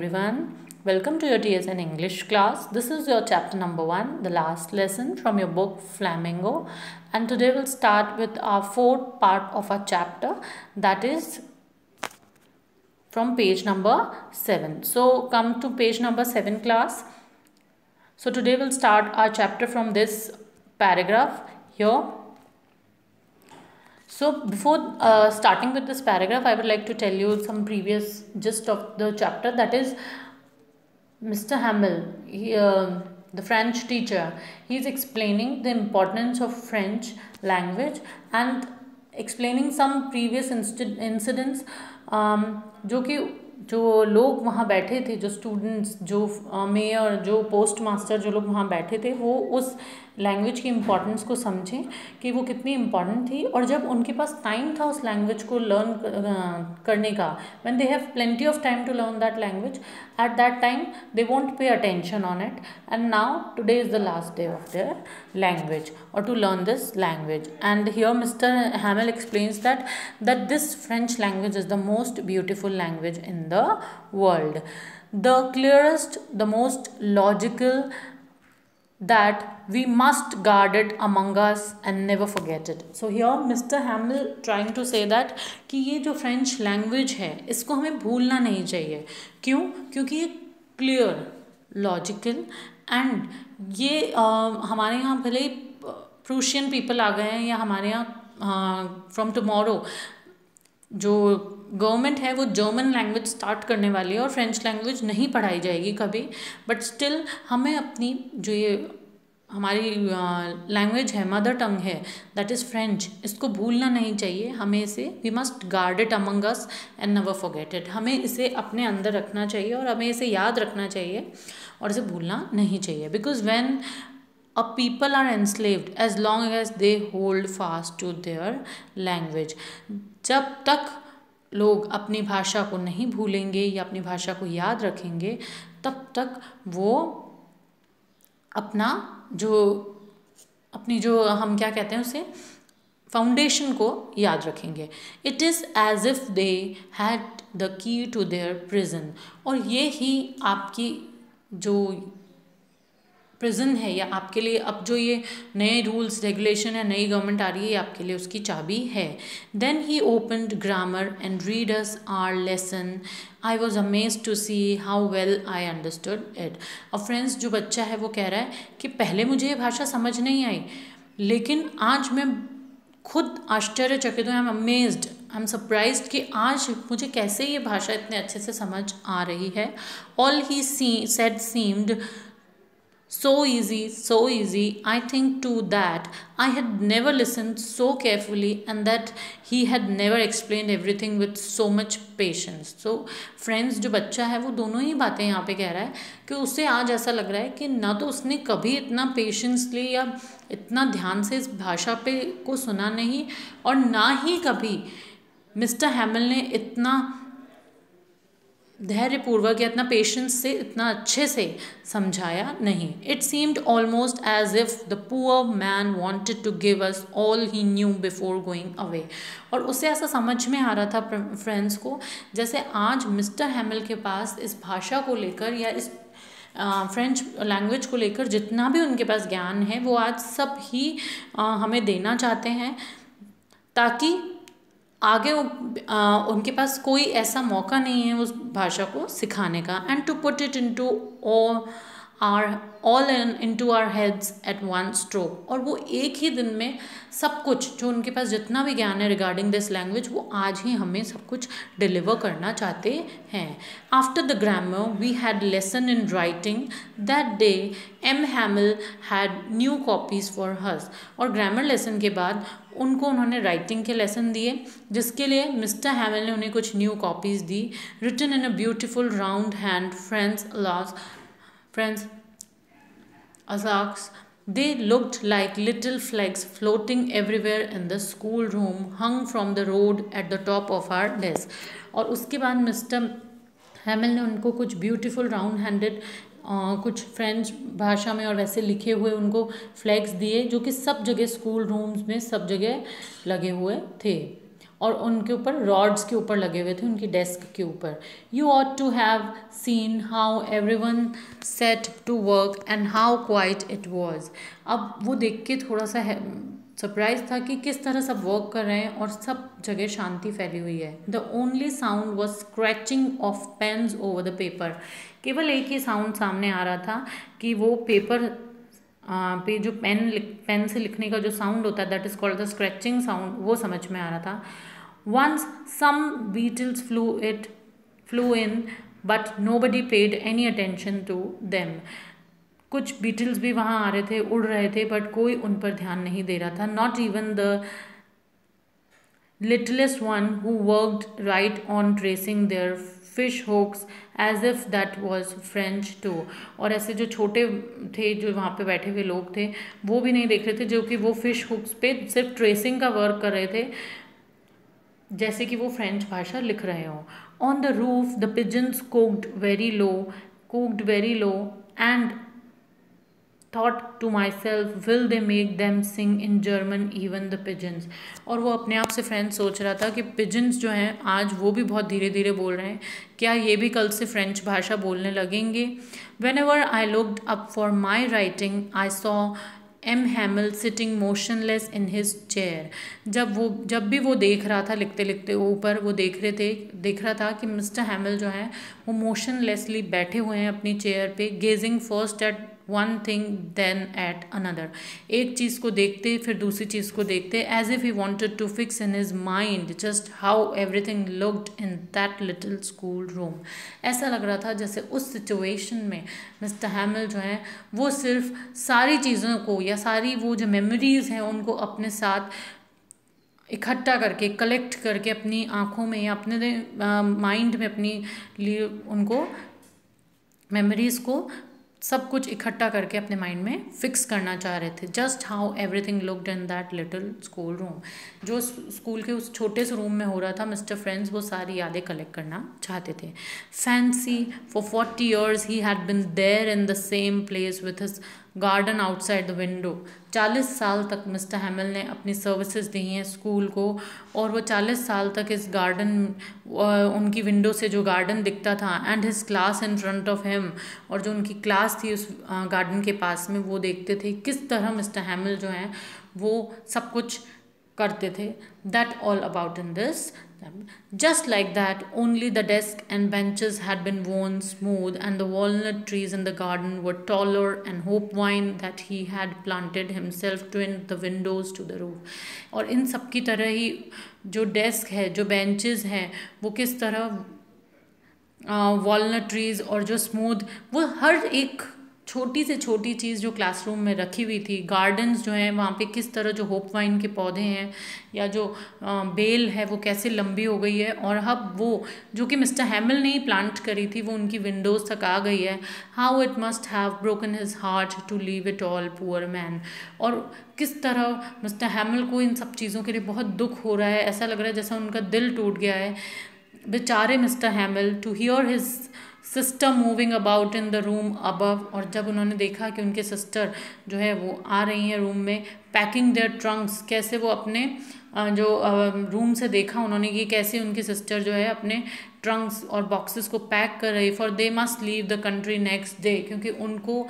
everyone. Welcome to your TSN English class. This is your chapter number 1, the last lesson from your book Flamingo. And today we'll start with our fourth part of our chapter, that is from page number 7. So come to page number 7 class. So today we'll start our chapter from this paragraph here. So before starting with this paragraph, I would like to tell you some previous gist of the chapter. That is, Mr. Hamel, the French teacher, he is explaining the importance of French language and explaining some previous incidents जो लोग वहाँ बैठे थे, जो students, जो mayor, जो post master, जो लोग वहाँ बैठे थे, वो उस लैंग्वेज की इम्पॉर्टेंस को समझें कि वो कितनी इम्पॉर्टेंट थी। और जब उनके पास टाइम था उस लैंग्वेज को लर्न करने का, when they have plenty of time to learn that language, at that time they won't pay attention on it, and now today is the last day of their language or to learn this language. And here Mr. Hamel explains that this French language is the most beautiful language in the world, the clearest, the most logical, that we must guard it among us and never forget it. So here Mr. Hamel trying to say that कि ये जो French language है इसको हमें भूलना नहीं चाहिए। क्यों? क्योंकि ये clear, logical and ये हमारे यहाँ भले प्रूशियन पीपल आ गए हैं या हमारे यहाँ फ्रॉम टुमारो जो गवर्नमेंट है वो जर्मन लैंग्वेज स्टार्ट करने वाली है और फ्रेंच लैंग्वेज नहीं पढ़ाई जाएगी कभी, बट स्टिल हमें अपनी जो ये हमारी लैंग्वेज है, मदर टंग है, दैट इज़ फ्रेंच, इसको भूलना नहीं चाहिए। हमें इसे we must guard it among us and never forget it. हमें इसे अपने अंदर रखना चाहिए और हमें इसे याद रखना चाहिए और इसे भूलना नहीं चाहिए। Because when a people are enslaved as long as they hold fast to their language, जब तक लोग अपनी भाषा को नहीं भूलेंगे या अपनी भाषा को याद रखेंगे तब तक वो अपनी जो हम क्या कहते हैं उसे फाउंडेशन को याद रखेंगे। It is as if they had the key to their prison, और ये ही आपकी जो प्रिजन है या आपके लिए अब जो ये नए रूल्स रेगुलेशन है, नई गवर्नमेंट आ रही है, आपके लिए उसकी चाबी है। Then he opened grammar and read us our lesson, I was amazed to see how well I understood it. और फ्रेंड्स, जो बच्चा है वो कह रहा है कि पहले मुझे ये भाषा समझ नहीं आई, लेकिन आज मैं खुद आश्चर्यचकित हूँ, I am amazed, I am surprised कि आज मुझे कैसे ये भाषा इतने अच्छे से समझ आ रही है। All he said seemed so easy. I think too that I had never listened so carefully and that he had never explained everything with so much patience. So friends, जो बच्चा है वो दोनों ही बातें यहाँ पे कह रहा है कि उसे आज ऐसा लग रहा है कि ना तो उसने कभी इतना पेशेंसली या इतना ध्यान से इस भाषा पे को सुना नहीं, और ना ही कभी मिस्टर हैमल ने इतना धैर्यपूर्वक या इतना पेशेंस से इतना अच्छे से समझाया नहीं। It seemed almost as if the poor man wanted to give us all he knew before going away. और उसे ऐसा समझ में आ रहा था फ्रेंड्स को, जैसे आज मिस्टर हैमल के पास इस भाषा को लेकर या इस फ्रेंच लैंग्वेज को लेकर जितना भी उनके पास ज्ञान है वो आज सब ही हमें देना चाहते हैं, ताकि आगे उनके पास कोई ऐसा मौका नहीं है उस भाषा को सिखाने का। And to put it into all into our heads at one stroke, और वो एक ही दिन में सब कुछ जो उनके पास जितना भी ज्ञान है रिगार्डिंग दिस लैंग्वेज वो आज ही हमें सब कुछ डिलीवर करना चाहते हैं। After the grammar we had lesson in writing that day, M Hamel had new copies for us. और ग्रामर लेसन के बाद उन्होंने राइटिंग के लेसन दिए, जिसके लिए मिस्टर हैमल ने उन्हें कुछ न्यू कॉपीज़ दी, written in a beautiful round hand Friends, Azaks, they looked like little flags floating everywhere in the schoolroom, hung from the road at the top of our desk. और उसके बाद mister हैमल ने उनको कुछ beautiful round handed कुछ French भाषा में और वैसे लिखे हुए उनको फ्लैग्स दिए, जो कि सब जगह स्कूल रूम्स में सब जगह लगे हुए थे। और उनके ऊपर रॉड्स के ऊपर लगे हुए थे उनकी डेस्क के ऊपर। You ought to have seen how everyone set to work and how quiet it was. अब वो देख के थोड़ा सा सरप्राइज था कि किस तरह सब वर्क कर रहे हैं और सब जगह शांति फैली हुई है। The only sound was scratching of pens over the paper. केवल एक ही साउंड सामने आ रहा था कि वो पेपर पे जो पेन से लिखने का जो साउंड होता है that is called the scratching sound, वो समझ में आ रहा था। Once some beetles flew in but nobody paid any attention to them. कुछ बीटल्स भी वहाँ आ रहे थे, उड़ रहे थे, बट कोई उन पर ध्यान नहीं दे रहा था। Not even the littlest one who worked right on tracing their fish hooks as if that was French too। और ऐसे जो छोटे थे जो वहाँ पे बैठे हुए लोग थे वो भी नहीं देख रहे थे, जो कि वो फिश हुक्स पे सिर्फ ट्रेसिंग का वर्क कर रहे थे जैसे कि वो फ्रेंच भाषा लिख रहे हों। On the roof the pigeons cooed very low and thought to myself, will they make them sing in German even the pigeons। और वो अपने आप से फ्रेंच सोच रहा था कि पिजन्स जो हैं आज वो भी बहुत धीरे धीरे बोल रहे हैं, क्या ये भी कल से फ्रेंच भाषा बोलने लगेंगे। Whenever I looked up for my writing, I saw M. Hamill sitting motionless in his chair। जब भी वो देख रहा था लिखते लिखते ऊपर वो देख रहा था कि मिस्टर हैमिल जो हैं वो मोशनलेसली बैठे हुए हैं अपनी चेयर पे, gazing first at one thing then at another. एक चीज़ को देखते फिर दूसरी चीज़ को देखते, as if he wanted to fix in his mind just how everything looked in that little school room. ऐसा लग रहा था जैसे उस सिचुएशन में मिस्टर हैमिल जो हैं वो सिर्फ सारी चीज़ों को या सारी वो जो मेमोरीज़ हैं उनको अपने साथ इकट्ठा करके कलेक्ट करके अपनी आँखों में या अपने माइंड में अपनी लिए उनको मेमोरीज़ को सब कुछ इकट्ठा करके अपने माइंड में फिक्स करना चाह रहे थे। Just how everything looked in that little school room. जो स्कूल के उस छोटे से रूम में हो रहा था मिस्टर फ्रेंड्स वो सारी यादें कलेक्ट करना चाहते थे। Fancy for 40 years he had been there in the same place with his garden outside the window. 40 साल तक मिस्टर हैमिल ने अपनी सर्विसेज दी हैं स्कूल को, और वो 40 साल तक इस गार्डन उनकी विंडो से जो गार्डन दिखता था and his class in front of him, और जो उनकी क्लास थी उस गार्डन के पास में वो देखते थे किस तरह मिस्टर हैमिल जो हैं वो सब कुछ करते थे। That all about in this. Just like that, only the desk and benches had been worn smooth, and the walnut trees in the garden were taller, and hope vine that he had planted himself twined the windows to the roof। और इन सब की तरह ही जो desk है, जो benches हैं, वो किस तरह वॉलनट ट्रीज और जो स्मूथ, वो हर एक छोटी से छोटी चीज़ जो क्लासरूम में रखी हुई थी, गार्डन्स जो हैं वहाँ पे किस तरह जो होप वाइन के पौधे हैं या जो बेल है वो कैसे लंबी हो गई है, और अब वो जो कि मिस्टर हैमिल ने ही प्लांट करी थी वो उनकी विंडोज़ तक आ गई है। How it must have broken his heart to leave it all, poor man. और किस तरह मिस्टर हैमिल को इन सब चीज़ों के लिए बहुत दुख हो रहा है, ऐसा लग रहा है जैसा उनका दिल टूट गया है। बेचारे mister Hamel, to hear his sister moving about in the room above. और जब उन्होंने देखा कि उनके सिस्टर जो है वो आ रही हैं रूम में, पैकिंग देयर ट्रंक्स, कैसे वो अपने जो रूम से देखा उन्होंने कि कैसे उनकी सिस्टर जो है अपने ट्रंक्स और बॉक्सेस को पैक कर रही, for they must leave the country next day, क्योंकि उनको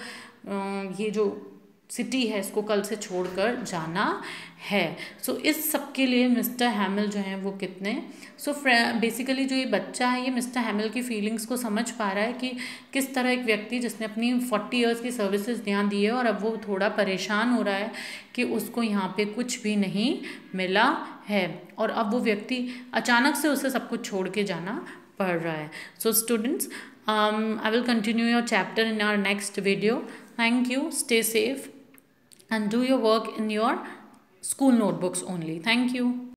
ये जो सिटी है इसको कल से छोड़कर जाना है। सो इस सब के लिए मिस्टर हैमिल जो हैं वो कितने बेसिकली जो ये बच्चा है ये मिस्टर हैमिल की फीलिंग्स को समझ पा रहा है कि किस तरह एक व्यक्ति जिसने अपनी 40 इयर्स की सर्विसेज ध्यान दी है और अब वो थोड़ा परेशान हो रहा है कि उसको यहाँ पे कुछ भी नहीं मिला है, और अब वो व्यक्ति अचानक से उसे सब कुछ छोड़ के जाना पड़ रहा है। So students, I will continue your chapter in our next video. Thank you. Stay safe and do your work in your school notebooks only. Thank you.